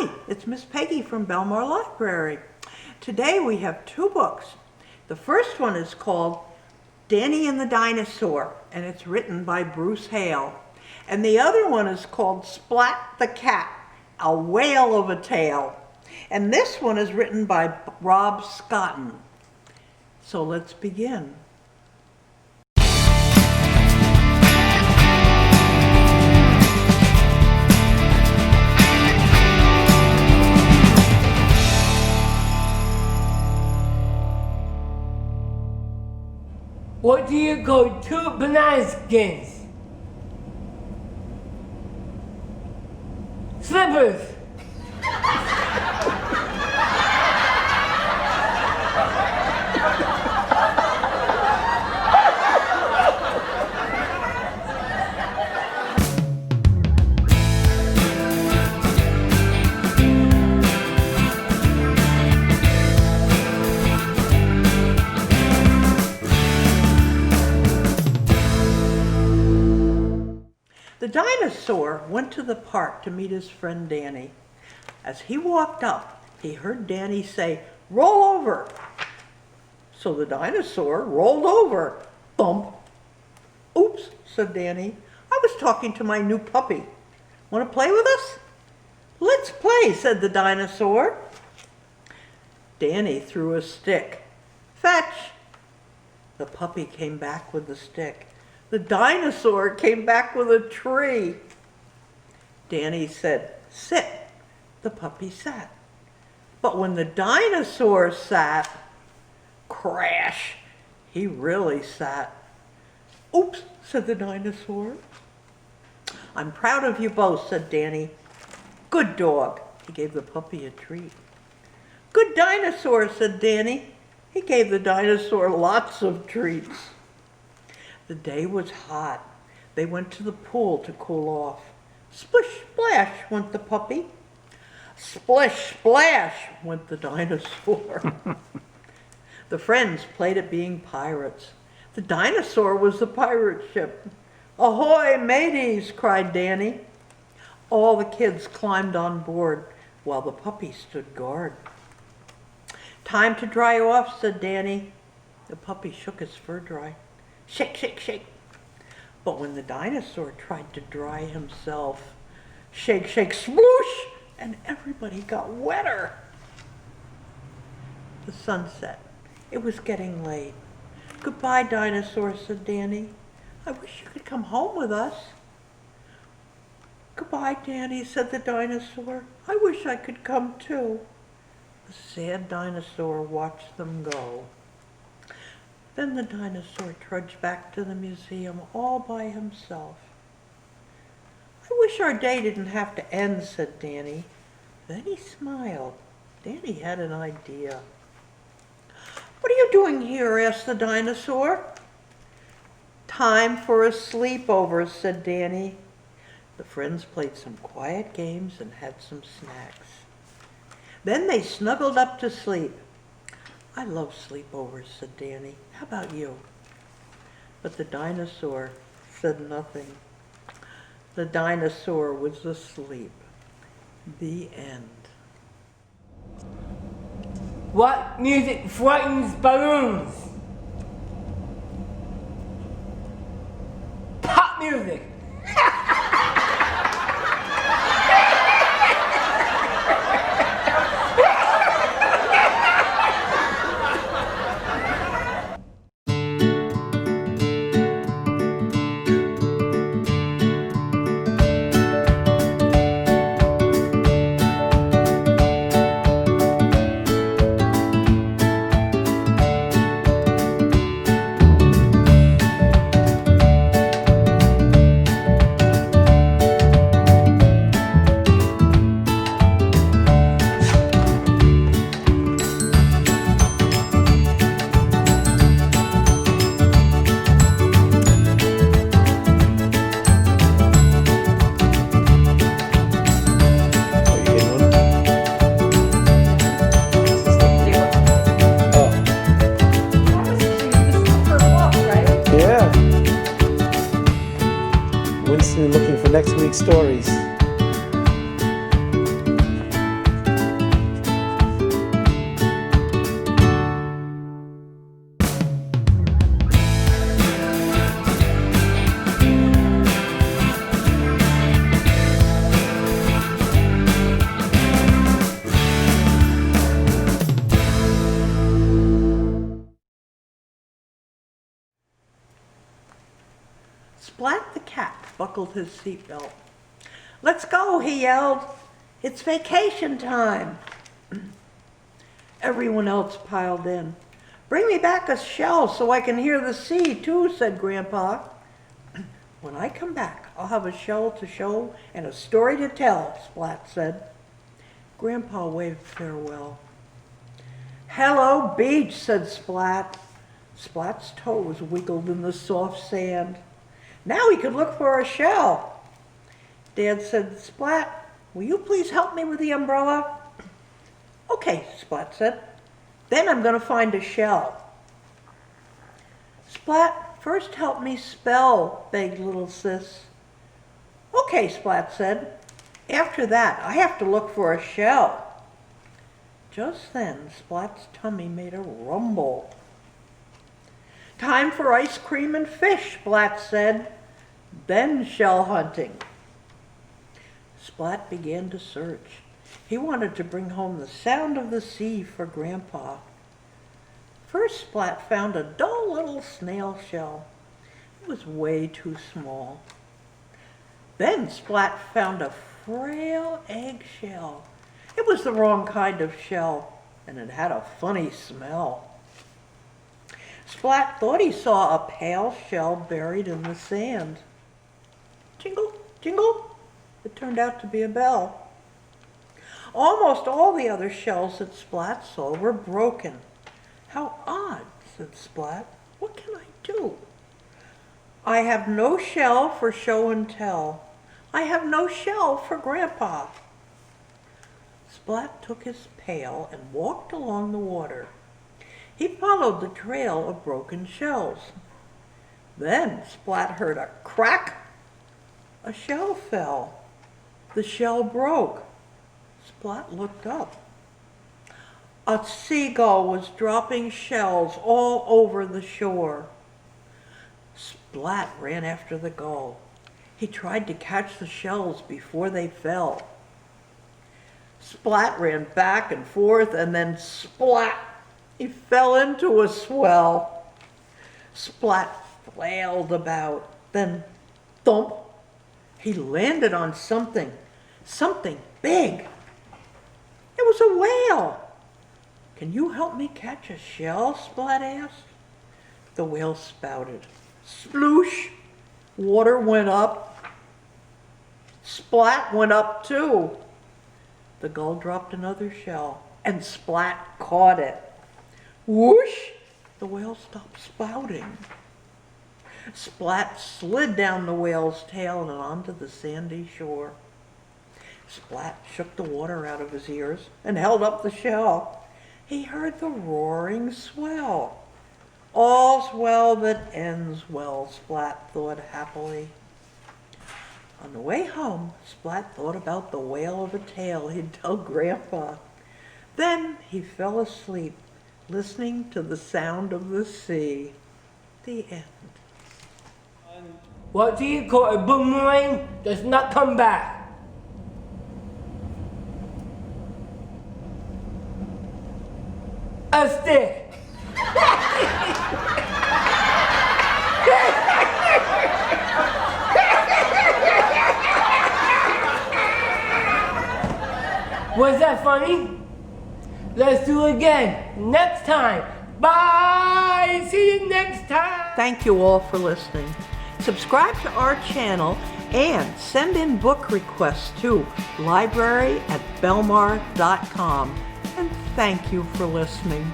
Hi, it's Miss Peggy from Belmar Library. Today we have two books. The first one is called Danny and the Dinosaur, and it's written by Bruce Hale. And the other one is called Splat the Cat, a Whale of a Tale. And this one is written by Rob Scotton. So let's begin. What do you call two banana skins? Slippers. The dinosaur went to the park to meet his friend Danny. As he walked up, he heard Danny say, "Roll over." So the dinosaur rolled over. Bump. "Oops," said Danny. "I was talking to my new puppy. Want to play with us?" "Let's play," said the dinosaur. Danny threw a stick. "Fetch." The puppy came back with the stick. The dinosaur came back with a tree. Danny said, "Sit." The puppy sat. But when the dinosaur sat, crash, he really sat. "Oops," said the dinosaur. "I'm proud of you both," said Danny. "Good dog." He gave the puppy a treat. "Good dinosaur," said Danny. He gave the dinosaur lots of treats. The day was hot. They went to the pool to cool off. Splish, splash, went the puppy. Splish, splash, went the dinosaur. The friends played at being pirates. The dinosaur was the pirate ship. "Ahoy, mateys!" cried Danny. All the kids climbed on board while the puppy stood guard. "Time to dry off," said Danny. The puppy shook his fur dry. Shake, shake, shake. But when the dinosaur tried to dry himself, shake, shake, sploosh, and everybody got wetter. The sun set. It was getting late. "Goodbye, dinosaur," said Danny. "I wish you could come home with us." "Goodbye, Danny," said the dinosaur. "I wish I could come too." The sad dinosaur watched them go. Then the dinosaur trudged back to the museum all by himself. "I wish our day didn't have to end," said Danny. Then he smiled. Danny had an idea. "What are you doing here?" asked the dinosaur. "Time for a sleepover," said Danny. The friends played some quiet games and had some snacks. Then they snuggled up to sleep. "I love sleepovers," said Danny. "How about you?" But the dinosaur said nothing. The dinosaur was asleep. The end. What music frightens balloons? Pop music. Winston looking for next week's stories. buckled his seatbelt. "Let's go," he yelled. "It's vacation time." Everyone else piled in. "Bring me back a shell so I can hear the sea too," said Grandpa. "When I come back, I'll have a shell to show and a story to tell," Splat said. Grandpa waved farewell. "Hello, beach," said Splat. Splat's toes wiggled in the soft sand. Now he could look for a shell. Dad said, "Splat, will you please help me with the umbrella?" "Okay," Splat said. "Then I'm going to find a shell." "Splat, first help me spell," begged little sis. "Okay," Splat said. "After that, I have to look for a shell." Just then, Splat's tummy made a rumble. "Time for ice cream and fish," Splat said. "Then shell hunting." Splat began to search. He wanted to bring home the sound of the sea for Grandpa. First, Splat found a dull little snail shell. It was way too small. Then Splat found a frail eggshell. It was the wrong kind of shell, and it had a funny smell. Splat thought he saw a pale shell buried in the sand. Jingle, jingle. It turned out to be a bell. Almost all the other shells that Splat saw were broken. "How odd," said Splat. "What can I do? I have no shell for show and tell. I have no shell for Grandpa." Splat took his pail and walked along the water. He followed the trail of broken shells. Then Splat heard a crack. A shell fell. The shell broke. Splat looked up. A seagull was dropping shells all over the shore. Splat ran after the gull. He tried to catch the shells before they fell. Splat ran back and forth, and then splat! He fell into a swell. Splat flailed about. Then thump! He landed on something big. It was a whale. "Can you help me catch a shell?" Splat asked. The whale spouted. Sploosh! Water went up. Splat went up too. The gull dropped another shell, and Splat caught it. Whoosh! The whale stopped spouting. Splat slid down the whale's tail and onto the sandy shore. Splat shook the water out of his ears and held up the shell. He heard the roaring swell. "All's well that ends well," Splat thought happily. On the way home, Splat thought about the whale of a tale he'd tell Grandpa. Then he fell asleep, listening to the sound of the sea. The end. What do you call a boomerang does not come back? A stick. Was that funny? Let's do it again next time. Bye! See you next time! Thank you all for listening. Subscribe to our channel and send in book requests to library@belmar.com. And thank you for listening.